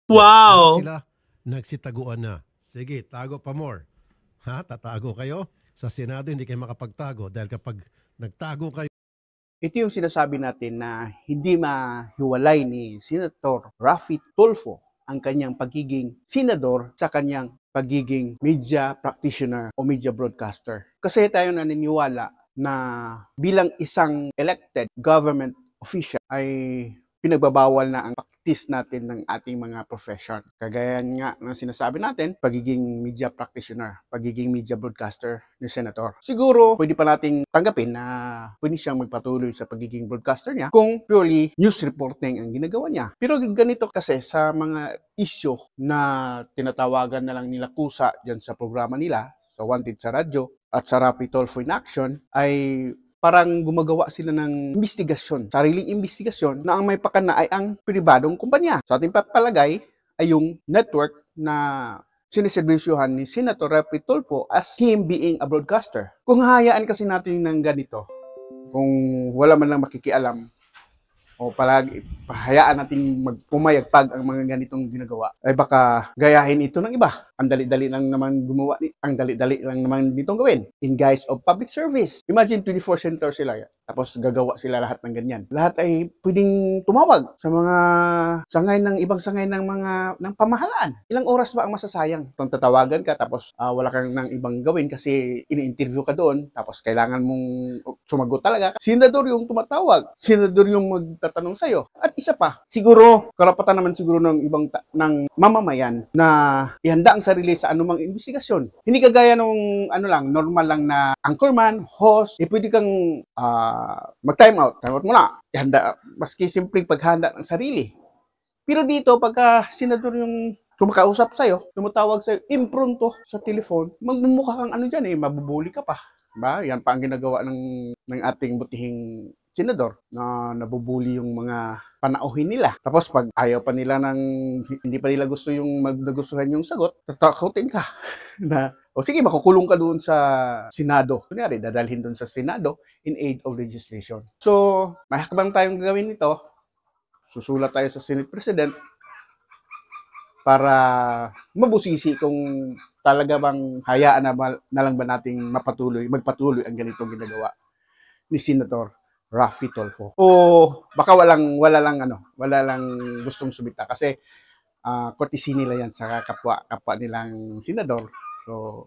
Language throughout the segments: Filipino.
Lahat Wow! sila nagsitaguan na. Sige, tago pa more. Ha? Tatago kayo? Sa Senado hindi kayo makapagtago dahil kapag nagtago kayo, Ito yung sinasabi natin na hindi mahiwalay ni Senator Raffy Tulfo ang kanyang pagiging senador sa kanyang pagiging media practitioner o media broadcaster. Kasi tayo naniniwala na bilang isang elected government official ay pinagbabawal na ang practice natin ng ating mga profession. Kagaya nga ng sinasabi natin, pagiging media practitioner, pagiging media broadcaster ni Senator. Siguro, pwede pa nating tanggapin na pwede siyang magpatuloy sa pagiging broadcaster niya kung purely news reporting ang ginagawa niya. Pero ganito kasi sa mga issue na tinatawagan na lang nila kusa dyan sa programa nila, sa Wanted sa radyo at sa Raffy Tulfo in Action, ay parang gumagawa sila ng investigasyon, sariling investigasyon na ang may pakana ay ang pribadong kumpanya. Sa ating papalagay ay yung network na siniservisyohan ni Senator Raffy Tulfo as him being a broadcaster. Kung hahayaan kasi natin ng ganito, kung wala man lang makikialam, o palagi hayaan natin pumayagpag ang mga ganitong ginagawa, ay baka gayahin ito ng iba. Ang dali-dali lang naman gumawa, ang dali-dali lang naman ditong gawin in guise of public service. Imagine 24 senators sila, tapos gagawa sila lahat ng ganyan. Lahat ay pwedeng tumawag sa mga sangay ng ibang sangay ng pamahalaan. Ilang oras ba ang masasayang kung tatawagan ka tapos wala kang nang ibang gawin kasi ini-interview ka doon, tapos kailangan mong sumagot talaga. Senador yung tumatawag, senador yung magtatanong sa'yo. At isa pa, siguro karapatan naman siguro ng ibang ng mamamayan na ihanda ang sarili sa anumang investigasyon. Hindi kagaya nung normal lang na anchorman, host, pwede kang mag-time out mo na. Ihanda, maski simpleng paghanda ng sarili. Pero dito, pagka senador yung kumakausap sa'yo, tumatawag sa'yo, impronto sa telephone, magmumukha kang dyan mabubuli ka pa. Diba? Yan pa ang ginagawa ng ating butihing senador na nabubuli yung mga panauhin nila. Tapos pag ayaw pa nila hindi pa nila gusto yung nagustuhan yung sagot, tatakutin ka na, o sige, makukulong ka doon sa Senado. Kunyari, dadalhin doon sa Senado in aid of legislation. So, may hakbang tayong gagawin nito. Susulat tayo sa Senate President para mabusisi kung talaga bang hayaan na lang ba nating magpatuloy ang ganitong ginagawa ni Senator Raffy Tulfo. O baka wala lang gustong sumita kasi courtesy nila yan sa kapwa nilang senador. So,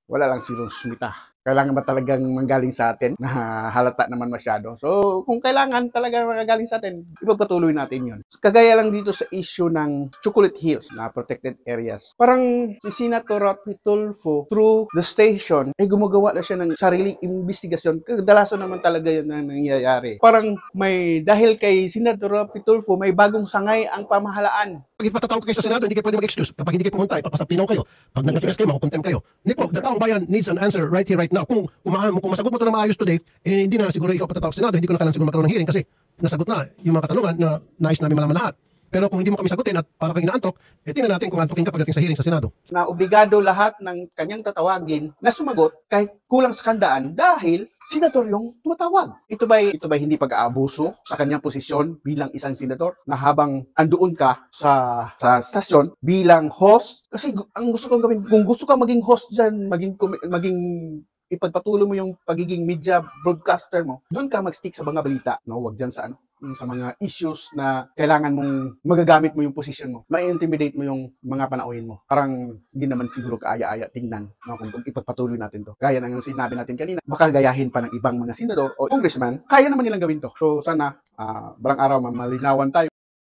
wala lang silang sumita. Kailangan ba talagang manggaling sa atin na halata naman masyado? So, kung kailangan talaga manggaling sa atin, ipagpatuloy natin yun. Kagaya lang dito sa issue ng Chocolate Hills na protected areas. Parang si Senator Raffy Tulfo, through the station, ay gumagawa na siya ng sariling investigasyon. Kadalasan naman talaga yun na nangyayari. Parang dahil kay Senator Raffy Tulfo, may bagong sangay ang pamahalaan. pag ipatatawag kayo sa Senado, hindi kayo pwede mag-excuse. Kapag hindi kayo pumunta, ipapasapinaw kayo. Pag nag-request kayo, makukontem kayo. Hindi po, the taong bayan needs an answer right here, right now. Kung masagot mo ito na maayos today, hindi na siguro ikaw patatawag sa Senado, hindi ko na kailangan siguro magkaroon ng hearing kasi nasagot na yung mga katanungan na nais namin malaman lahat. Pero kung hindi mo kami sagutin at para kang inaantok, tingnan natin kung antokin ka pagdating sa hearing sa Senado. Na obligado lahat ng kanyang tatawagin na sumagot kahit kulang sa kandaan dahil senador yung tumatawag. Ito ba hindi pag-aabuso sa kanyang posisyon bilang isang senador na habang andoon ka sa stasyon bilang host? Kasi ang gusto kong gawin, kung gusto ka maging host dyan, maging ipagpatuloy mo yung pagiging media broadcaster mo, doon ka mag-stick sa mga balita, no? Wag dyan sa sa mga issues na kailangan mong magagamit mo yung posisyon mo, ma-intimidate mo yung mga panauhin mo. Parang hindi naman siguro kaaya-aya tingnan, no? Kung ipagpatuloy natin to. Gaya ng sinabi natin kanina, baka gayahin pa ng ibang mga senador o congressman, kaya naman nilang gawin to. So sana balang araw malinawan tayo